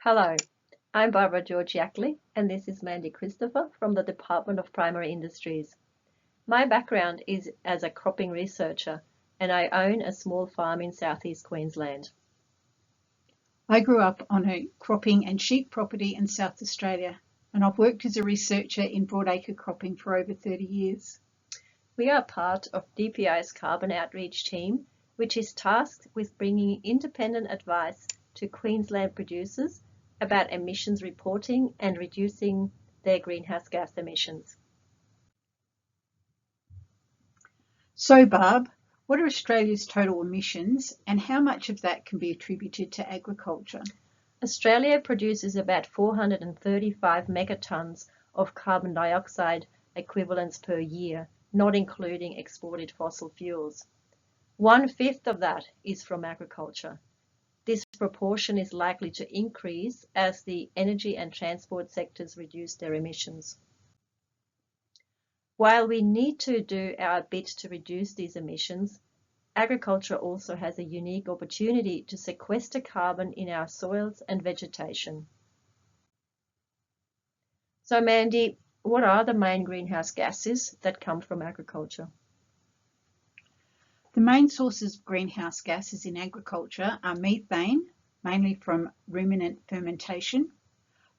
Hello, I'm Barbara Georgiackley, and this is Mandy Christopher from the Department of Primary Industries. My background is as a cropping researcher, and I own a small farm in southeast Queensland. I grew up on a cropping and sheep property in South Australia, and I've worked as a researcher in broadacre cropping for over 30 years. We are part of DPI's Carbon Outreach team, which is tasked with bringing independent advice to Queensland producers about emissions reporting and reducing their greenhouse gas emissions. So Barb, what are Australia's total emissions and how much of that can be attributed to agriculture? Australia produces about 435 megatons of carbon dioxide equivalents per year, not including exported fossil fuels. 1/5 of that is from agriculture. This proportion is likely to increase as the energy and transport sectors reduce their emissions. While we need to do our bit to reduce these emissions, agriculture also has a unique opportunity to sequester carbon in our soils and vegetation. So Mandy, what are the main greenhouse gases that come from agriculture? The main sources of greenhouse gases in agriculture are methane, mainly from ruminant fermentation,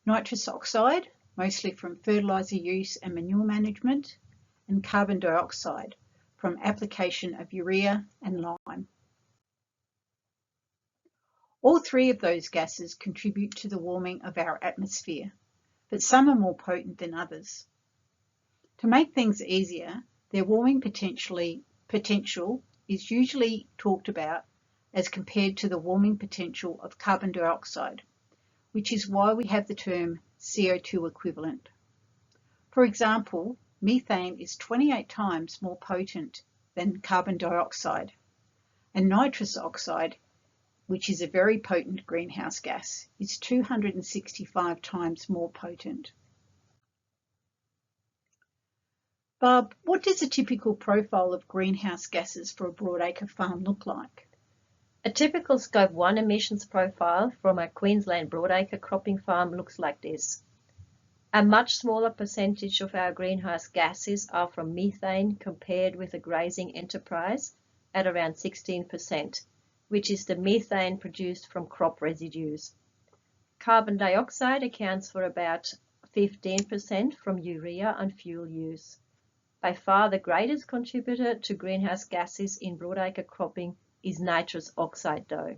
nitrous oxide, mostly from fertiliser use and manure management, and carbon dioxide from application of urea and lime. All three of those gases contribute to the warming of our atmosphere, but some are more potent than others. To make things easier, their warming potential is usually talked about as compared to the warming potential of carbon dioxide, which is why we have the term CO2 equivalent. For example, methane is 28 times more potent than carbon dioxide, and nitrous oxide, which is a very potent greenhouse gas, is 265 times more potent. Barb, what does a typical profile of greenhouse gases for a broadacre farm look like? A typical Scope 1 emissions profile from a Queensland broadacre cropping farm looks like this. A much smaller percentage of our greenhouse gases are from methane compared with a grazing enterprise at around 16%, which is the methane produced from crop residues. Carbon dioxide accounts for about 15% from urea and fuel use. By far the greatest contributor to greenhouse gases in broadacre cropping is nitrous oxide though.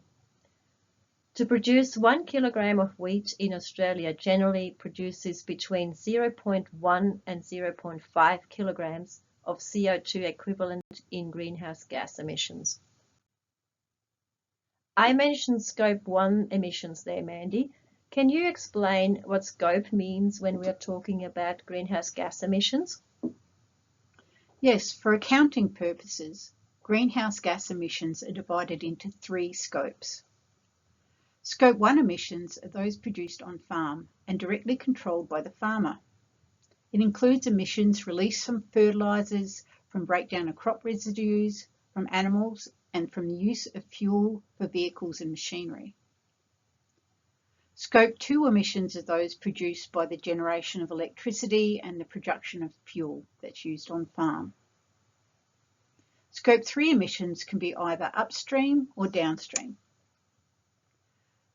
To produce 1 kilogram of wheat in Australia generally produces between 0.1 and 0.5 kilograms of CO2 equivalent in greenhouse gas emissions. I mentioned Scope 1 emissions there, Mandy. Can you explain what scope means when we are talking about greenhouse gas emissions? Yes, for accounting purposes, greenhouse gas emissions are divided into 3 scopes. Scope 1 emissions are those produced on farm and directly controlled by the farmer. It includes emissions released from fertilisers, from breakdown of crop residues, from animals, and from the use of fuel for vehicles and machinery. Scope 2 emissions are those produced by the generation of electricity and the production of fuel that's used on farm. Scope 3 emissions can be either upstream or downstream.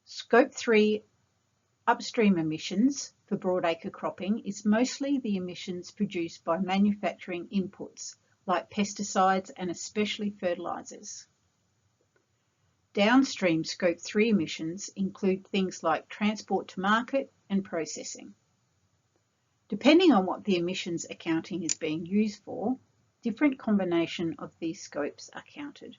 Scope 3 upstream emissions for broadacre cropping is mostly the emissions produced by manufacturing inputs like pesticides and especially fertilisers. Downstream Scope 3 emissions include things like transport to market and processing. Depending on what the emissions accounting is being used for, different combination of these scopes are counted.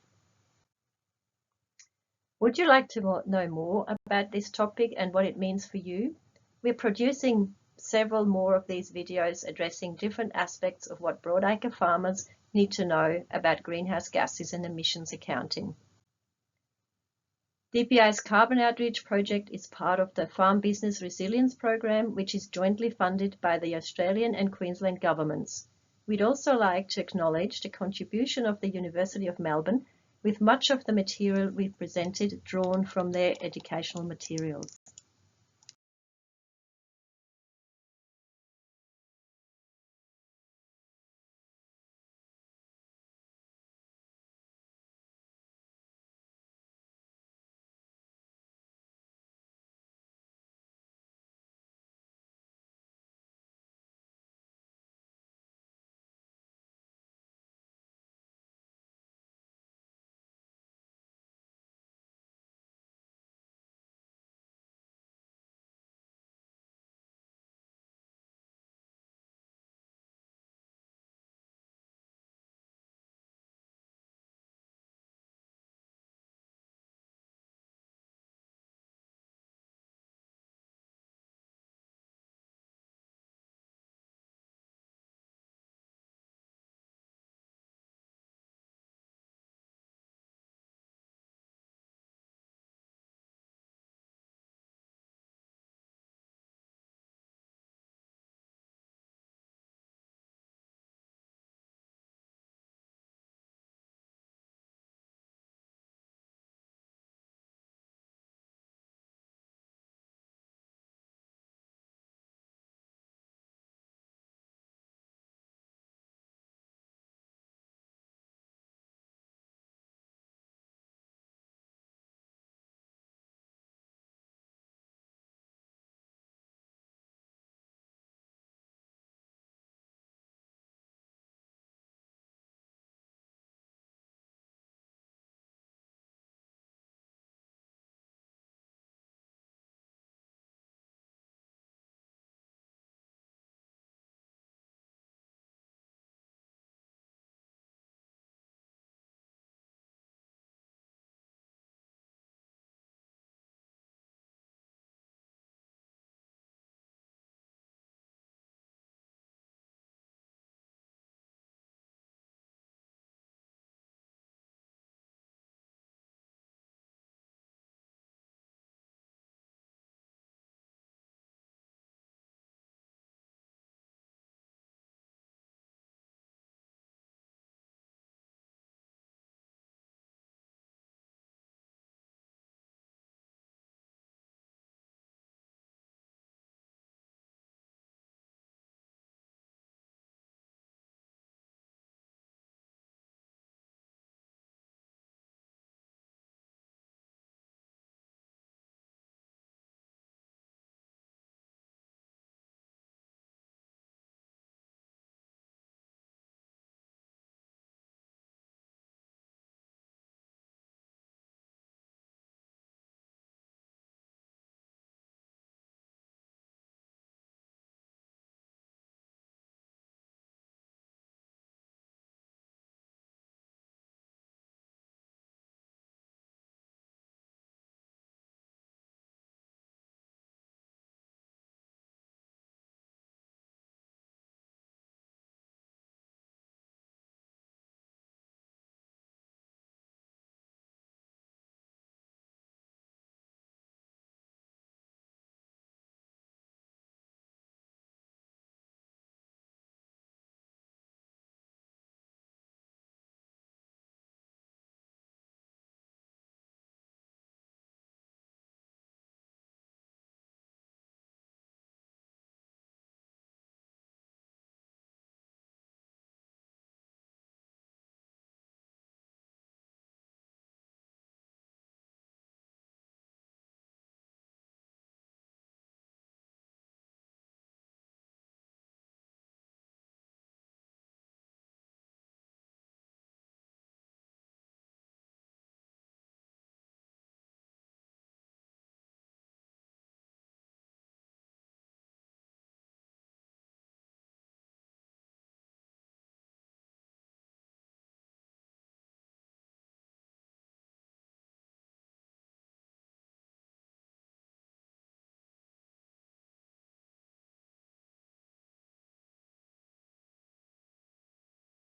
Would you like to know more about this topic and what it means for you? We're producing several more of these videos addressing different aspects of what broadacre farmers need to know about greenhouse gases and emissions accounting. DPI's Carbon Outreach project is part of the Farm Business Resilience Program, which is jointly funded by the Australian and Queensland governments. We'd also like to acknowledge the contribution of the University of Melbourne, with much of the material we've presented drawn from their educational materials.